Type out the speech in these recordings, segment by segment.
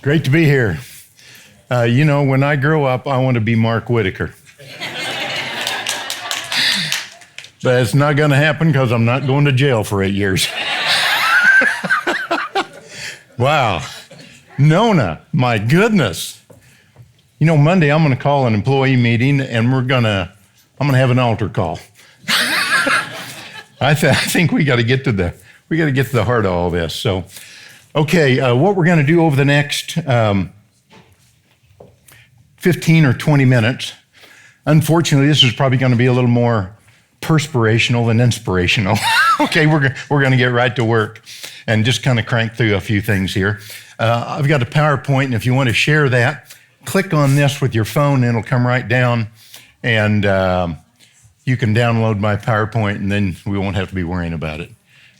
Great to be here. When I grow up, I want to be Mark Whitaker. But it's not going to happen because I'm not going to jail for 8 years. Wow. Nona, my goodness. Monday I'm going to call an employee meeting and I'm going to have an altar call. I think we got to get to the heart of all this. So, okay, what we're going to do over the next 15 or 20 minutes, unfortunately, this is probably going to be a little more perspirational than inspirational. Okay, we're going to get right to work and just kind of crank through a few things here. I've got a PowerPoint, and if you want to share that, click on this with your phone, and it'll come right down, and you can download my PowerPoint, and then we won't have to be worrying about it.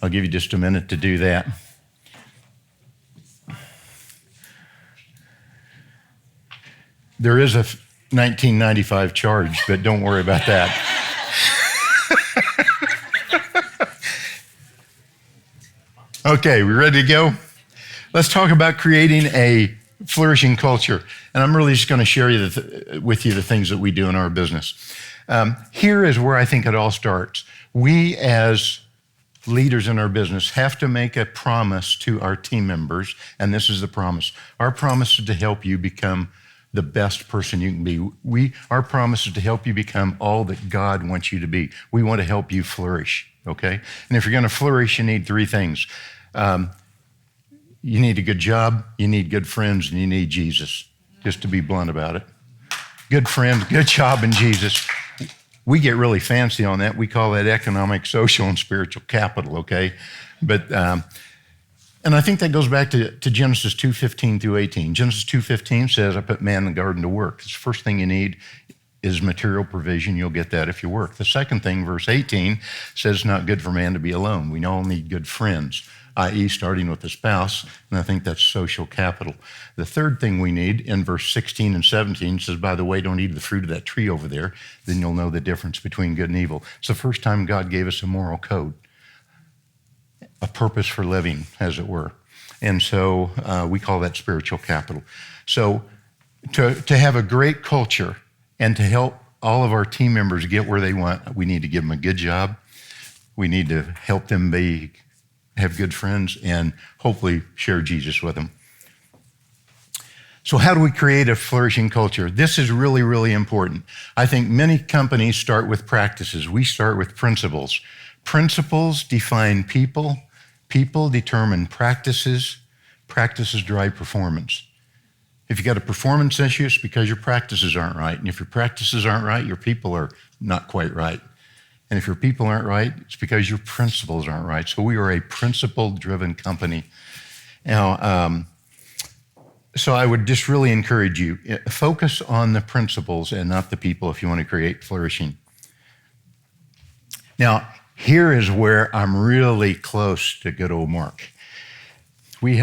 I'll give you just a minute to do that. There is a 1995 charge, but don't worry about that. Okay, we ready to go? Let's talk about creating a flourishing culture. And I'm really just going to share with you the things that we do in our business. Here is where I think it all starts. We as leaders in our business have to make a promise to our team members, and this is the promise. Our promise is to help you become the best person you can be. Our promise is to help you become all that God wants you to be. We want to help you flourish, okay? And if you're going to flourish, you need three things. You need a good job, you need good friends, and you need Jesus, just to be blunt about it. Good friends, good job, and Jesus. We get really fancy on that. We call that economic, social, and spiritual capital, okay? But and I think that goes back to Genesis 2:15 through 18. Genesis 2:15 says, I put man in the garden to work. The first thing you need is material provision. You'll get that if you work. The second thing, verse 18, says it's not good for man to be alone. We all need good friends, i.e. starting with the spouse, and I think that's social capital. The third thing we need in verse 16 and 17 says, by the way, don't eat the fruit of that tree over there, then you'll know the difference between good and evil. It's the first time God gave us a moral code, a purpose for living, as it were. And so we call that spiritual capital. So to have a great culture and to help all of our team members get where they want, we need to give them a good job. We need to help them have good friends and hopefully share Jesus with them. So how do we create a flourishing culture? This is really, really important. I think many companies start with practices. We start with principles. Principles define people. People determine practices. Practices drive performance. If you got a performance issue, it's because your practices aren't right. And if your practices aren't right, your people are not quite right. And if your people aren't right, it's because your principles aren't right. So we are a principle-driven company. Now, so I would just really encourage you, focus on the principles and not the people if you want to create flourishing. Now, here is where I'm really close to good old Mark.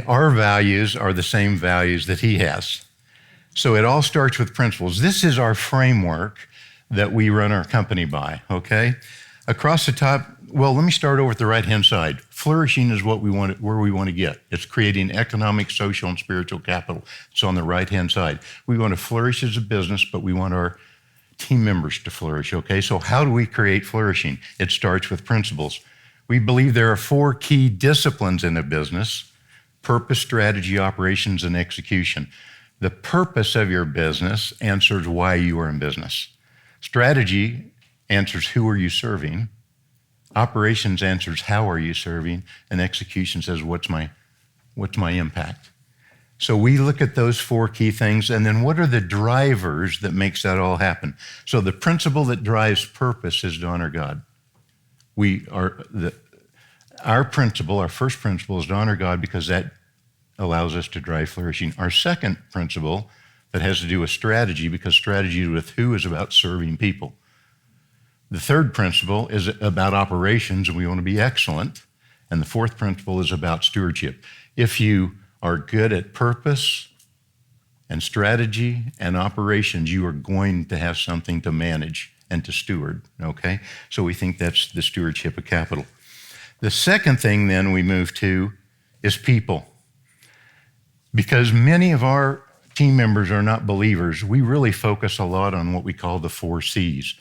Our values are the same values that he has. So it all starts with principles. This is our framework that we run our company by, okay? Across the top, well, let me start over at the right-hand side. Flourishing is where we want to get. It's creating economic, social, and spiritual capital. It's on the right-hand side. We want to flourish as a business, but we want our team members to flourish, okay? So how do we create flourishing? It starts with principles. We believe there are 4 key disciplines in a business: purpose, strategy, operations, and execution. The purpose of your business answers why you are in business. Strategy answers who are you serving. Operations answers how are you serving. And execution says what's my impact. So we look at those 4 key things, and then what are the drivers that makes that all happen? So the principle that drives purpose is to honor God. Our first principle is to honor God because that allows us to drive flourishing. Our second principle that has to do with strategy, because strategy with who is about serving people. The third principle is about operations, and we want to be excellent. And the fourth principle is about stewardship. If you are good at purpose and strategy and operations, you are going to have something to manage and to steward, okay? So we think that's the stewardship of capital. The second thing then we move to is people. Because many of our team members are not believers, we really focus a lot on what we call the 4 C's.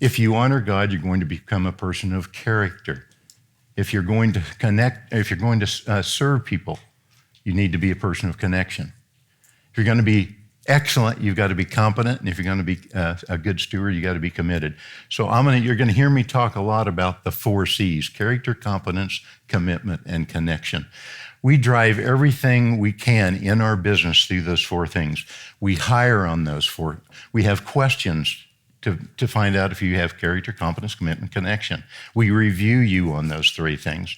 If you honor God, you're going to become a person of character. If you're going to connect, if you're going to serve people, you need to be a person of connection. If you're going to be excellent, you've got to be competent, and if you're going to be a good steward, you got to be committed. So you're going to hear me talk a lot about the 4 C's: character, competence, commitment, and connection. We drive everything we can in our business through those 4 things. We hire on those 4. We have questions to find out if you have character, competence, commitment, connection. We review you on those 3 things.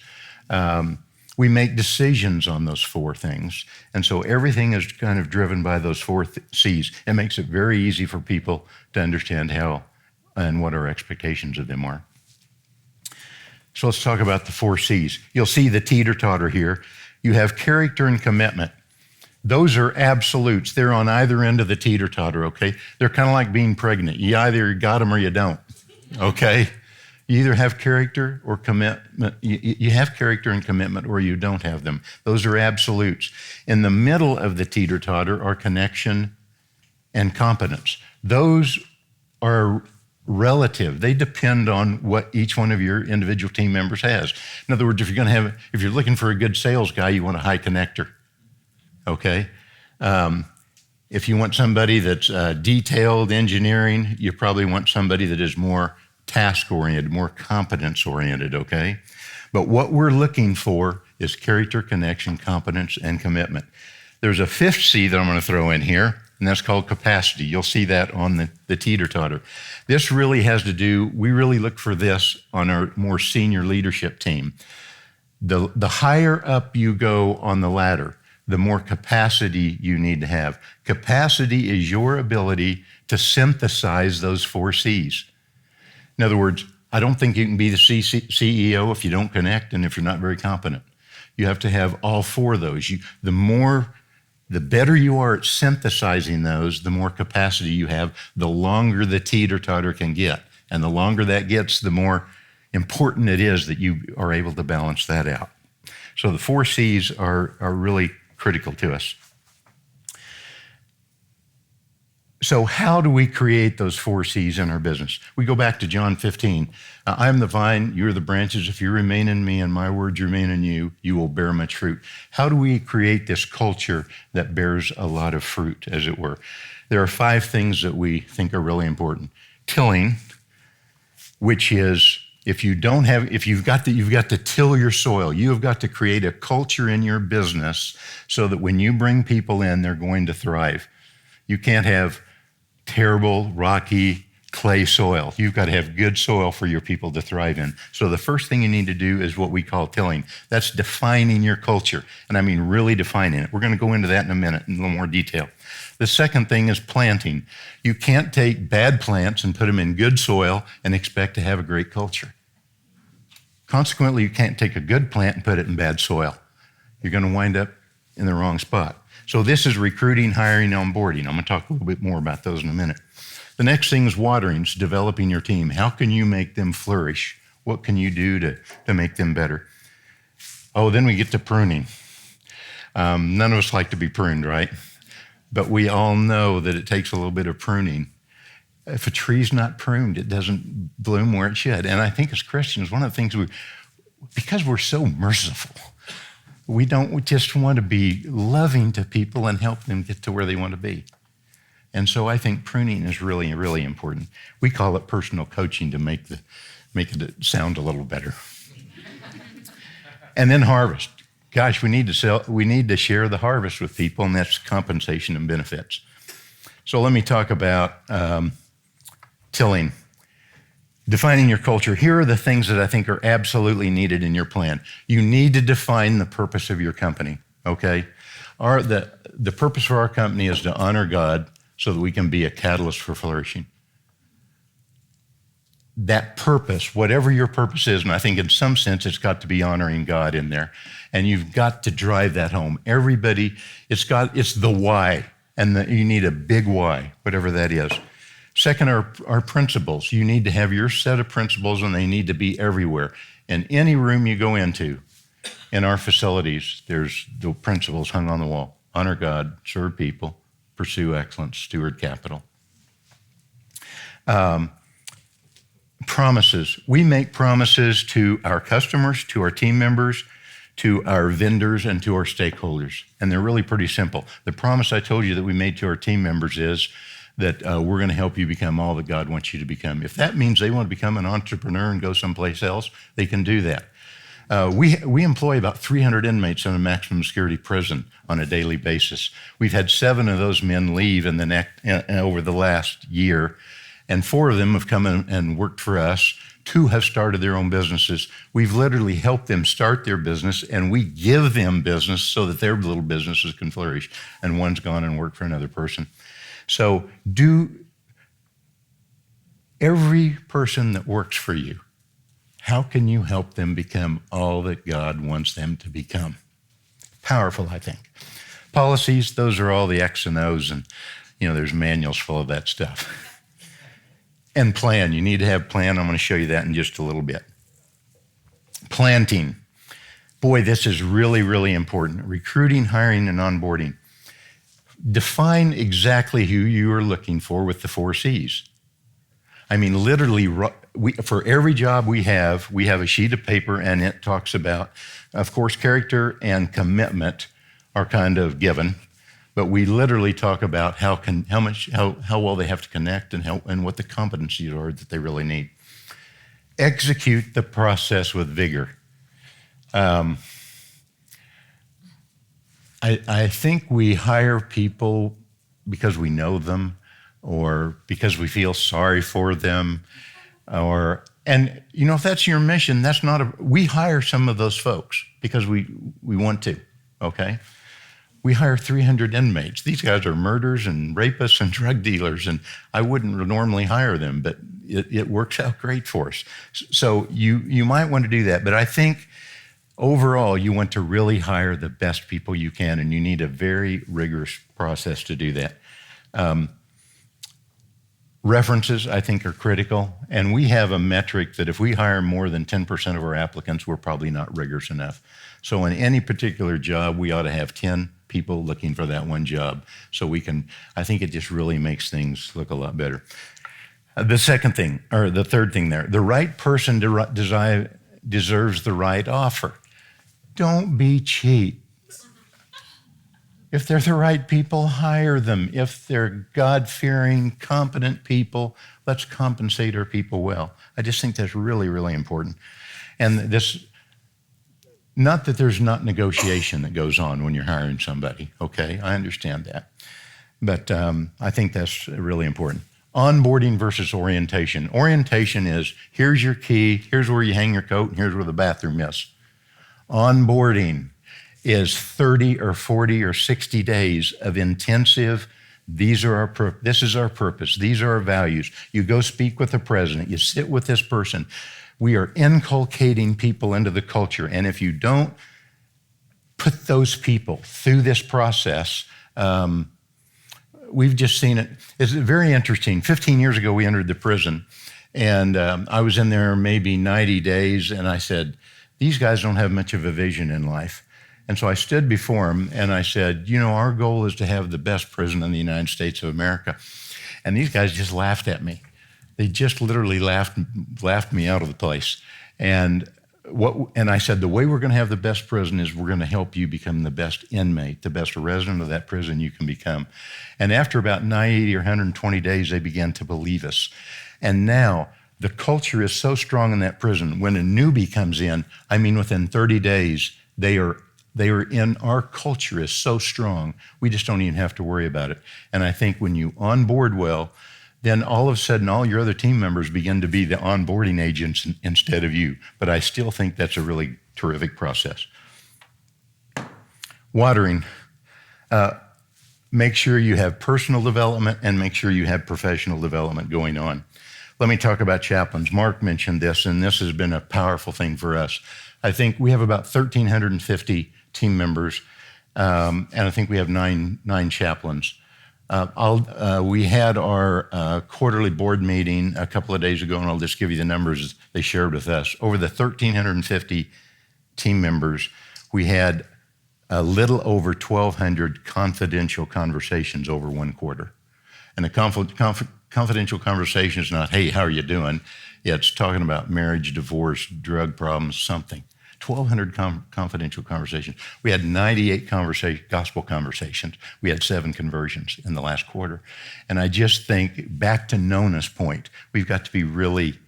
We make decisions on those 4 things. And so everything is kind of driven by those 4 C's. It makes it very easy for people to understand how and what our expectations of them are. So let's talk about the 4 C's. You'll see the teeter-totter here. You have character and commitment. Those are absolutes. They're on either end of the teeter-totter, okay? They're kind of like being pregnant. You either got them or you don't, okay? You either have character or commitment. You have character and commitment, or you don't have them. Those are absolutes. In the middle of the teeter-totter are connection and competence. Those are relative. They depend on what each one of your individual team members has. In other words, if you're looking for a good sales guy, you want a high connector, okay? If you want somebody that's detailed engineering, you probably want somebody that is more task-oriented, more competence-oriented, okay? But what we're looking for is character, connection, competence, and commitment. There's a 5th C that I'm going to throw in here, and that's called capacity. You'll see that on the teeter-totter. This really has to do, we really look for this on our more senior leadership team. The higher up you go on the ladder, the more capacity you need to have. Capacity is your ability to synthesize those 4 C's. In other words, I don't think you can be the CEO if you don't connect and if you're not very competent. You have to have all 4 of those. The better you are at synthesizing those, the more capacity you have, the longer the teeter-totter can get. And the longer that gets, the more important it is that you are able to balance that out. So the 4 C's are really critical to us. So how do we create those 4 C's in our business? We go back to John 15. I am the vine, you are the branches. If you remain in me and my words remain in you, you will bear much fruit. How do we create this culture that bears a lot of fruit, as it were? There are 5 things that we think are really important. Tilling, which is you've got to till your soil. You have got to create a culture in your business so that when you bring people in, they're going to thrive. You can't have terrible, rocky, clay soil. You've got to have good soil for your people to thrive in. So the first thing you need to do is what we call tilling. That's defining your culture, and I mean really defining it. We're going to go into that in a minute in a little more detail. The second thing is planting. You can't take bad plants and put them in good soil and expect to have a great culture. Consequently, you can't take a good plant and put it in bad soil. You're going to wind up in the wrong spot. So this is recruiting, hiring, onboarding. I'm going to talk a little bit more about those in a minute. The next thing is watering, it's developing your team. How can you make them flourish? What can you do to make them better? Oh, then we get to pruning. None of us like to be pruned, right? But we all know that it takes a little bit of pruning. If a tree's not pruned, it doesn't bloom where it should. And I think as Christians, one of the things because we're so merciful, we just want to be loving to people and help them get to where they want to be. And so I think pruning is really, really important. We call it personal coaching to make it sound a little better. And then harvest. Gosh, we need to share the harvest with people, and that's compensation and benefits. So let me talk about tilling. Defining your culture. Here are the things that I think are absolutely needed in your plan. You need to define the purpose of your company, okay? The purpose for our company is to honor God so that we can be a catalyst for flourishing. That purpose, whatever your purpose is, and I think in some sense it's got to be honoring God in there, and you've got to drive that home. Everybody, it's the why, and you need a big why, whatever that is. Second are principles. You need to have your set of principles, and they need to be everywhere. In any room you go into, in our facilities, there's the principles hung on the wall. honor God, serve people, pursue excellence, steward capital. Promises. We make promises to our customers, to our team members, to our vendors, and to our stakeholders. And they're really pretty simple. The promise I told you that we made to our team members is that we're going to help you become all that God wants you to become. If that means they want to become an entrepreneur and go someplace else, they can do that. We employ about 300 inmates in a maximum security prison on a daily basis. We've had 7 of those men leave over the last year, and 4 of them have come in and worked for us. 2 have started their own businesses. We've literally helped them start their business, and we give them business so that their little businesses can flourish, and one's gone and worked for another person. So every person that works for you, how can you help them become all that God wants them to become? Powerful, I think. Policies, those are all the X and O's, and there's manuals full of that stuff. And plan, you need to have plan. I'm going to show you that in just a little bit. Planting. Boy, this is really, really important. Recruiting, hiring, and onboarding. Define exactly who you are looking for with the 4 C's. I mean, literally, for every job we have a sheet of paper, and it talks about, of course, character and commitment are kind of given, but we literally talk about how well they have to connect and what the competencies are that they really need. Execute the process with vigor. I think we hire people because we know them, or because we feel sorry for them, and if that's your mission, we hire some of those folks because we want to, okay? We hire 300 inmates. These guys are murderers and rapists and drug dealers, and I wouldn't normally hire them, but it works out great for us. So you might want to do that, but I think overall you want to really hire the best people you can, and you need a very rigorous process to do that. References, I think, are critical, and we have a metric that if we hire more than 10% of our applicants, we're probably not rigorous enough. So in any particular job, we ought to have 10 people looking for that one job. So I think it just really makes things look a lot better. The third thing there, the right person deserves the right offer. Don't be cheap. If they're the right people, hire them. If they're God-fearing, competent people, let's compensate our people well. I just think that's really, really important. And not that there's not negotiation that goes on when you're hiring somebody, okay? I understand that. But I think that's really important. Onboarding versus orientation. Orientation is, here's your key, here's where you hang your coat, and here's where the bathroom is. Onboarding is 30 or 40 or 60 days of intensive, this is our purpose, these are our values. You go speak with the president, you sit with this person. We are inculcating people into the culture, and if you don't put those people through this process, we've just seen it. It's very interesting. 15 years ago, we entered the prison, and I was in there maybe 90 days, and I said, these guys don't have much of a vision in life. And so I stood before him and I said, our goal is to have the best prison in the United States of America. And these guys just laughed at me. They just literally laughed me out of the place. And I said, the way we're going to have the best prison is we're going to help you become the best inmate, the best resident of that prison you can become. And after about 90 or 120 days, they began to believe us. And now the culture is so strong in that prison. When a newbie comes in, within 30 days, they are in, our culture is so strong, we just don't even have to worry about it. And I think when you onboard well, then all of a sudden, all your other team members begin to be the onboarding agents instead of you. But I still think that's a really terrific process. Watering. Make sure you have personal development and make sure you have professional development going on. Let me talk about chaplains. Mark mentioned this, and this has been a powerful thing for us. I think we have about 1,350 team members, and I think we have nine chaplains. We had our quarterly board meeting a couple of days ago, and I'll just give you the numbers they shared with us. Over the 1,350 team members, we had a little over 1,200 confidential conversations over one quarter. And a confidential conversation is not, hey, how are you doing? It's talking about marriage, divorce, drug problems, something. 1,200 confidential conversations. We had 98 gospel conversations. We had 7 conversions in the last quarter. And I just think, back to Nona's point, we've got to be really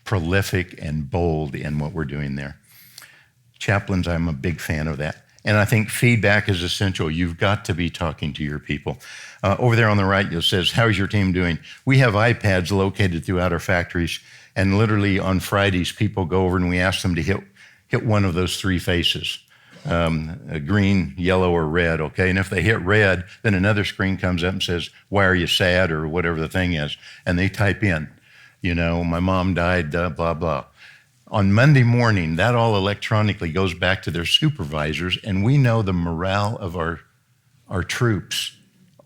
prolific and bold in what we're doing there. Chaplains, I'm a big fan of that. And I think feedback is essential. You've got to be talking to your people. Over there on the right, it says, how's your team doing? We have iPads located throughout our factories, and literally on Fridays, people go over and we ask them to hit one of those 3 faces, green, yellow, or red, okay? And if they hit red, then another screen comes up and says, why are you sad, or whatever the thing is, and they type in, my mom died, blah, blah. On Monday morning, that all electronically goes back to their supervisors, and we know the morale of our troops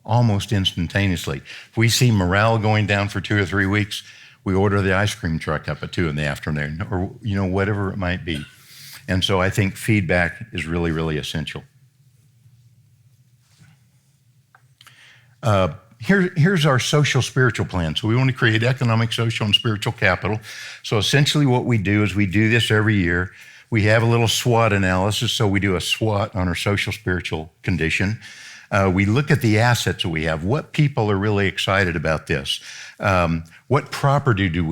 almost instantaneously. If we see morale going down for 2 or 3 weeks, we order the ice cream truck up at 2 in the afternoon, or whatever it might be. And so I think feedback is really, really essential. Here's our social spiritual plan. So we want to create economic, social, and spiritual capital. So essentially what we do is we do this every year. We have a little SWOT analysis. So we do a SWOT on our social spiritual condition. We look at the assets that we have. What people are really excited about this? What property do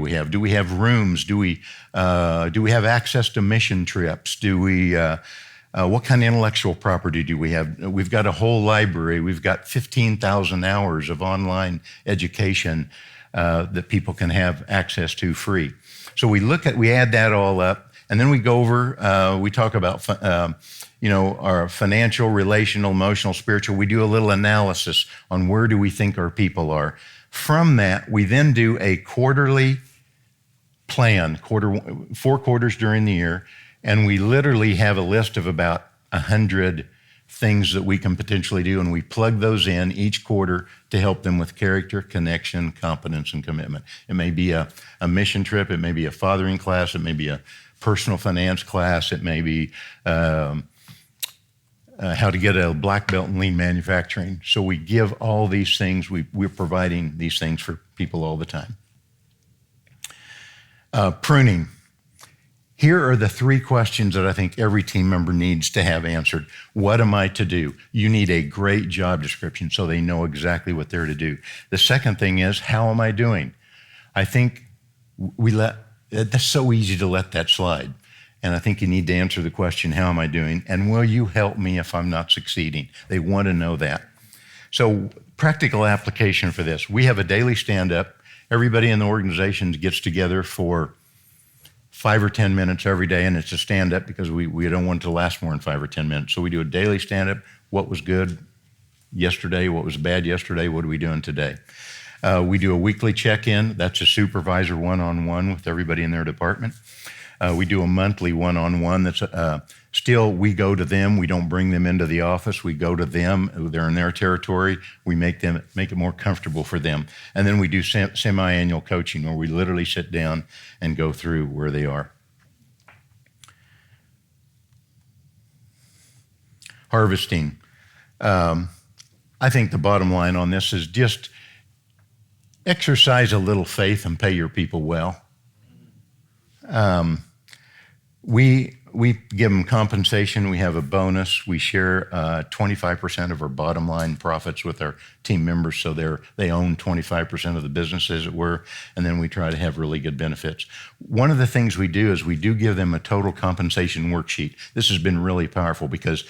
we have? Do we have rooms? Do we have access to mission trips? What kind of intellectual property do we have? We've got a whole library. We've got 15,000 hours of online education that people can have access to free. So we add that all up, and then we go over, we talk about, our financial, relational, emotional, spiritual. We do a little analysis on where do we think our people are. From that, we then do a quarterly plan, 4 quarters during the year, and we literally have a list of about 100 things that we can potentially do, and we plug those in each quarter to help them with character, connection, competence, and commitment. It may be a mission trip, it may be a fathering class, it may be a personal finance class, it may be how to get a black belt in lean manufacturing. So we give all these things, we're providing these things for people all the time. Pruning. Here are the 3 questions that I think every team member needs to have answered. What am I to do? You need a great job description so they know exactly what they're to do. The second thing is, how am I doing? I think that's so easy to let that slide. And I think you need to answer the question, how am I doing? And will you help me if I'm not succeeding? They want to know that. So practical application for this. We have a daily stand-up. Everybody in the organization gets together for 5 or 10 minutes every day, and it's a stand-up because we don't want it to last more than 5 or 10 minutes. So we do a daily stand-up. What was good yesterday? What was bad yesterday? What are we doing today? We do a weekly check-in. That's a supervisor one-on-one with everybody in their department. We do a monthly one-on-one that's still, we go to them. We don't bring them into the office. We go to them. They're in their territory. We make it more comfortable for them. And then we do semi-annual coaching where we literally sit down and go through where they are. Harvesting. I think the bottom line on this is just exercise a little faith and pay your people well. We give them compensation. We have a bonus. We share 25% of our bottom line profits with our team members, so they own 25% of the business, as it were, and then we try to have really good benefits. One of the things we do is we do give them a total compensation worksheet. This has been really powerful because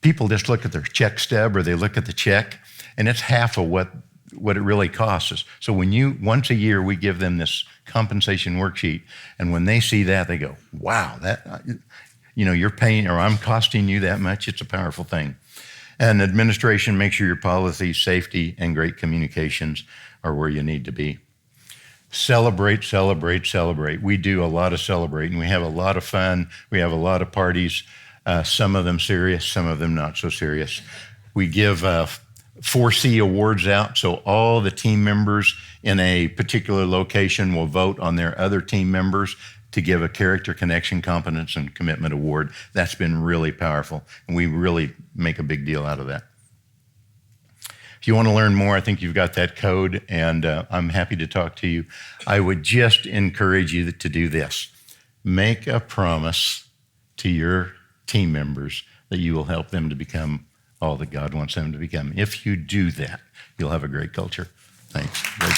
people just look at their check stub or they look at the check, and it's half of what it really costs us. So once a year, we give them this compensation worksheet, and when they see that, they go, wow, you're paying, or I'm costing you that much. It's a powerful thing. And administration, make sure your policy, safety, and great communications are where you need to be. Celebrate, celebrate, celebrate. We do a lot of celebrating. We have a lot of fun. We have a lot of parties, some of them serious, some of them not so serious. We give 4C awards out, so all the team members in a particular location will vote on their other team members to give a character, connection, competence, and commitment award. That's been really powerful, and we really make a big deal out of that. If you want to learn more, I think you've got that code, and I'm happy to talk to you. I would just encourage you to do this. Make a promise to your team members that you will help them to become all that God wants them to become. If you do that, you'll have a great culture. Thanks. Great